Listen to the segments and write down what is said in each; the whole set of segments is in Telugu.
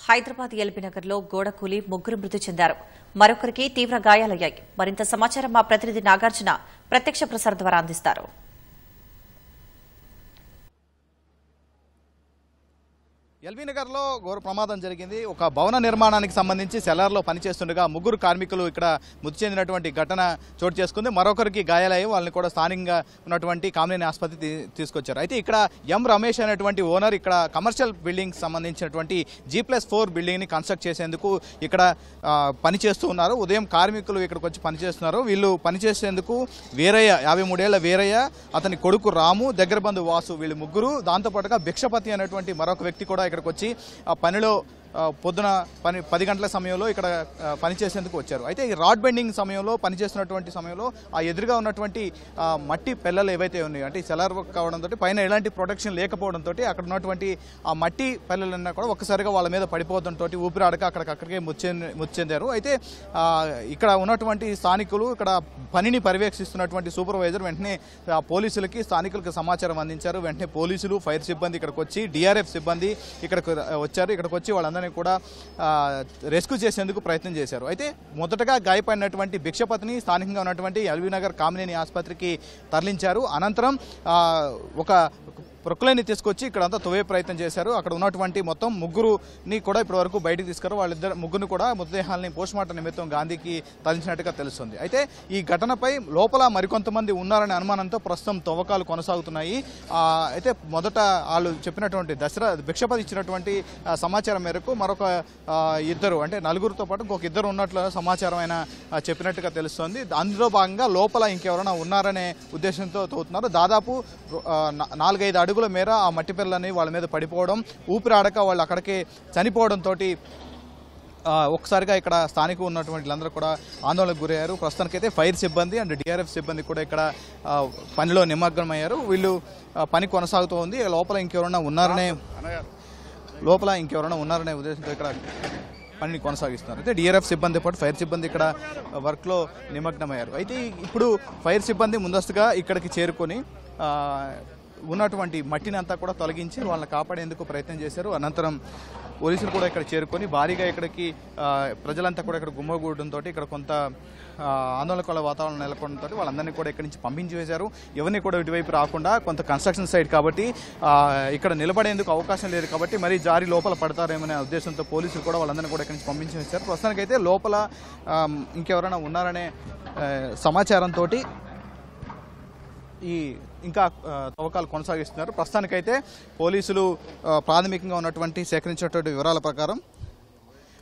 హైదరాబాద్ ఎల్బీనగర్లో గోడ కూలి ముగ్గురు మృతి చెందారు. మరొకరికి తీవ్ర గాయాలయ్యాయి. మరింత సమాచారం మా ప్రతినిధి నాగార్జున ప్రత్యక్ష ప్రసారం ద్వారా అందిస్తారు. ఎల్బీనగర్లో ఘోర ప్రమాదం జరిగింది. ఒక భవన నిర్మాణానికి సంబంధించి సెల్లార్లో పనిచేస్తుండగా ముగ్గురు కార్మికులు ఇక్కడ మృతి చెందినటువంటి ఘటన చోటు చేసుకుంది. మరొకరికి గాయాలయ్యి వాళ్ళని కూడా స్థానికంగా ఉన్నటువంటి కామినేని ఆసుపత్రికి తీసుకొచ్చారు. అయితే ఇక్కడ ఎం రమేష్ అనేటువంటి ఓనర్ ఇక్కడ కమర్షియల్ బిల్డింగ్ సంబంధించినటువంటి G+4 బిల్డింగ్ని కన్స్ట్రక్ట్ చేసేందుకు ఇక్కడ పనిచేస్తూ ఉన్నారు. ఉదయం కార్మికులు ఇక్కడికి వచ్చి పనిచేస్తున్నారు. వీళ్ళు పనిచేసేందుకు వీరయ్య 53 ఏళ్ల వీరయ్య, అతని కొడుకు రాము, దగ్గర బంధు వాసు, వీళ్ళు ముగ్గురు. దాంతోపాటుగా భిక్షపతి అనేటువంటి మరొక వ్యక్తి కూడా ఇక్కడికి వచ్చి ఆ పనిలో పొద్దున 10 గంటల సమయంలో ఇక్కడ పనిచేసేందుకు వచ్చారు. అయితే ఈ రాడ్ బెండింగ్ సమయంలో పనిచేస్తున్నటువంటి సమయంలో ఆ ఎదురుగా ఉన్నటువంటి మట్టి పెల్లలు ఏవైతే ఉన్నాయో, అంటే సెలార్ వర్క్ కావడంతో పైన ఎలాంటి ప్రొటెక్షన్ లేకపోవడంతో అక్కడ ఉన్నటువంటి ఆ మట్టి పెల్లలన్నా కూడా ఒక్కసారిగా వాళ్ళ మీద పడిపోవడంతో ఊపిరాడక అక్కడికే మృతి చెందారు. అయితే ఇక్కడ ఉన్నటువంటి స్థానికులు, ఇక్కడ పనిని పర్యవేక్షిస్తున్నటువంటి సూపర్వైజర్ వెంటనే పోలీసులకి స్థానికులకు సమాచారం అందించారు. వెంటనే పోలీసులు, ఫైర్ సిబ్బంది ఇక్కడికి వచ్చి, DRF సిబ్బంది ఇక్కడికి వచ్చారు. ఇక్కడికి వచ్చి వాళ్ళందరినీ కూడా రెస్క్యూ చేసేందుకు ప్రయత్నం చేశారు. అయితే మొదటగా గాయపడినటువంటి భిక్షపతిని స్థానికంగా ఉన్నటువంటి ఎల్బీనగర్ కామినేని ఆసుపత్రికి తరలించారు. అనంతరం ఒక ప్రొక్లైన్ని తీసుకొచ్చి ఇక్కడంతా తవ్వే ప్రయత్నం చేశారు. అక్కడ ఉన్నటువంటి మొత్తం ముగ్గురుని కూడా ఇప్పటి వరకు బయటకు తీసుకురు. ముగ్గురిని కూడా మృతదేహాలని పోస్టుమార్టం నిమిత్తం గాంధీకి తరలించినట్టుగా తెలుస్తుంది. అయితే ఈ ఘటనపై లోపల మరికొంతమంది ఉన్నారనే అనుమానంతో ప్రస్తుతం తవ్వకాలు కొనసాగుతున్నాయి. అయితే మొదట వాళ్ళు చెప్పినటువంటి భిక్షపతి ఇచ్చినటువంటి సమాచారం మేరకు మరొక ఇద్దరు, అంటే నలుగురితో పాటు ఇంకొక ఇద్దరు ఉన్నట్లు సమాచారం ఆయన చెప్పినట్టుగా తెలుస్తోంది. అందులో భాగంగా లోపల ఇంకెవరైనా ఉన్నారనే ఉద్దేశంతో తవ్వుతున్నారు. దాదాపు 4-5 అడుగుల మేర ఆ మట్టి పిల్లలని వాళ్ళ మీద పడిపోవడం, ఊపిరాడక వాళ్ళు అక్కడికే చనిపోవడంతో ఒక్కసారిగా ఇక్కడ స్థానికు ఉన్నటువంటి వీళ్ళందరూ కూడా ఆందోళనకు గురయ్యారు. ప్రస్తుతానికైతే ఫైర్ సిబ్బంది అండ్ DRF సిబ్బంది కూడా ఇక్కడ పనిలో నిమగ్నమయ్యారు. వీళ్ళు పని కొనసాగుతూ ఉంది. లోపల ఇంకెవరైనా ఉన్నారనే ఉద్దేశంతో ఇక్కడ పనిని కొనసాగిస్తున్నారు. అయితే DRF సిబ్బంది పాటు ఫైర్ సిబ్బంది ఇక్కడ వర్క్లో నిమగ్నమయ్యారు. అయితే ఇప్పుడు ఫైర్ సిబ్బంది ముందస్తుగా ఇక్కడికి చేరుకొని ఉన్నటువంటి మట్టిని అంతా కూడా తొలగించి వాళ్ళని కాపాడేందుకు ప్రయత్నం చేశారు. అనంతరం పోలీసులు కూడా ఇక్కడ చేరుకొని భారీగా ఇక్కడికి ప్రజలంతా కూడా ఇక్కడ గుమ్మగూడడంతో ఇక్కడ కొంత ఆందోళనకర వాతావరణం నెలకొనడంతో వాళ్ళందరినీ కూడా ఇక్కడి నుంచి పంపించి వేశారు. ఎవరిని కూడా ఇటువైపు రాకుండా, కొంత కన్స్ట్రక్షన్ సైట్ కాబట్టి ఇక్కడ నిలబడేందుకు అవకాశం లేదు కాబట్టి మరీ జారి లోపల పడతారేమనే ఉద్దేశంతో పోలీసులు కూడా వాళ్ళందరినీ కూడా ఇక్కడి నుంచి పంపించి వేశారు. ప్రస్తుతానికైతే లోపల ఇంకెవరైనా ఉన్నారనే సమాచారంతో ఇంకా తవ్వకాలు కొనసాగిస్తున్నారు. ప్రస్తుతానికైతే పోలీసులు ప్రాథమికంగా ఉన్నటువంటి సేకరించినటువంటి వివరాల ప్రకారం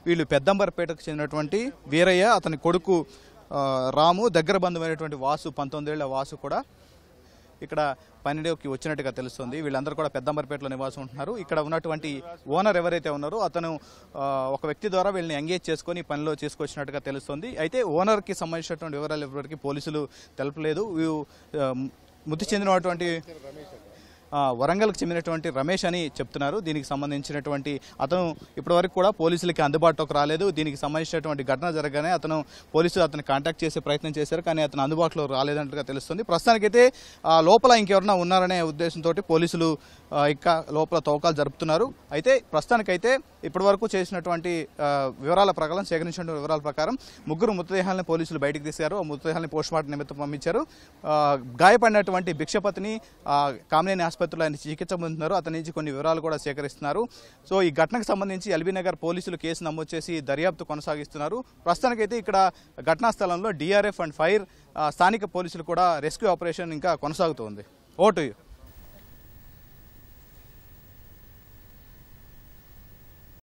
వీళ్ళు పెద్దంబర్పేటకు చెందినటువంటి వీరయ్య, అతని కొడుకు రాము, దగ్గర బంధువైనటువంటి వాసు, 19 ఏళ్ల వాసు కూడా ఇక్కడ పనిలోకి వచ్చినట్టుగా తెలుస్తుంది. వీళ్ళందరూ కూడా పెద్దంబర్పేటలో నివాసం ఉంటున్నారు. ఇక్కడ ఉన్నటువంటి ఓనర్ ఎవరైతే ఉన్నారో అతను ఒక వ్యక్తి ద్వారా వీళ్ళని ఎంగేజ్ చేసుకొని పనిలో చేసుకొచ్చినట్టుగా తెలుస్తుంది. అయితే ఓనర్కి సంబంధించినటువంటి వివరాలు ఇప్పటివరకు పోలీసులు తెలపలేదు. మృతి చెందినటువంటి వరంగల్కి చెందినటువంటి రమేష్ అని చెప్తున్నారు. దీనికి సంబంధించినటువంటి అతను ఇప్పటివరకు కూడా పోలీసులకి అందుబాటులోకి రాలేదు. దీనికి సంబంధించినటువంటి ఘటన జరగగానే పోలీసులు అతను కాంటాక్ట్ చేసే ప్రయత్నం చేశారు, కానీ అతను అందుబాటులో రాలేదంటగా తెలుస్తుంది. ప్రస్తుతానికైతే లోపల ఇంకెవరైనా ఉన్నారనే ఉద్దేశంతో పోలీసులు ఇంకా లోపల తవ్వకాలు జరుపుతున్నారు. అయితే ప్రస్తుతానికైతే ఇప్పటివరకు చేసినటువంటి వివరాల ప్రకారం, సేకరించిన వివరాల ప్రకారం ముగ్గురు మృతదేహాలను పోలీసులు బయటకు తీశారు. ఆ మృతదేహాలను పోస్టుమార్టం నిమిత్తం పంపించారు. గాయపడినటువంటి భిక్షపతిని కామినేని ఆసుపత్రిలో ఆయన చికిత్స పొందుతున్నారు. అతని నుంచి కొన్ని వివరాలు కూడా సేకరిస్తున్నారు. సో ఈ ఘటనకు సంబంధించి ఎల్బీనగర్ పోలీసులు కేసు నమోదు చేసి దర్యాప్తు కొనసాగిస్తున్నారు. ప్రస్తుతానికైతే ఇక్కడ ఘటనా స్థలంలో DRF అండ్ ఫైర్ స్థానిక పోలీసులు కూడా రెస్క్యూ ఆపరేషన్ ఇంకా కొనసాగుతోంది. ఓటు